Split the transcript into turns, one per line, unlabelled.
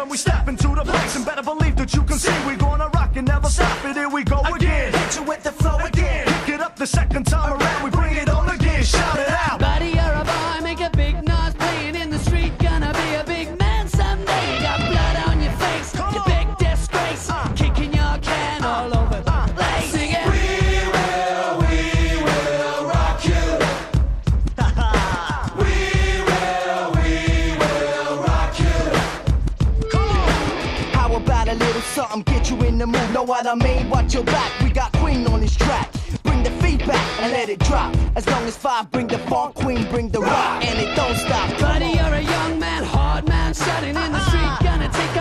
when we step into the place. And better believe that you can see we gonna rock and never stop it. Here we go again. Hit you with the flow again. Pick it up the second time around. We bring it on again. Shout it out.
Buddy, you're a boy, make a big noise, playing in the street, gonna be a big man someday. You got blood on your face, you big disgrace, kicking your can all over the place. Sing it.
We will rock you. We will rock you. Come on.
How about a little something, get you in the mood? Know what I mean? Watch your back, we got Queen on this track. Bring the feedback and let it drop. As long as 5 bring the funk, Queen bring the rock, and it don't stop.
Buddy, you're a young man, hard man, shouting in the street, gonna take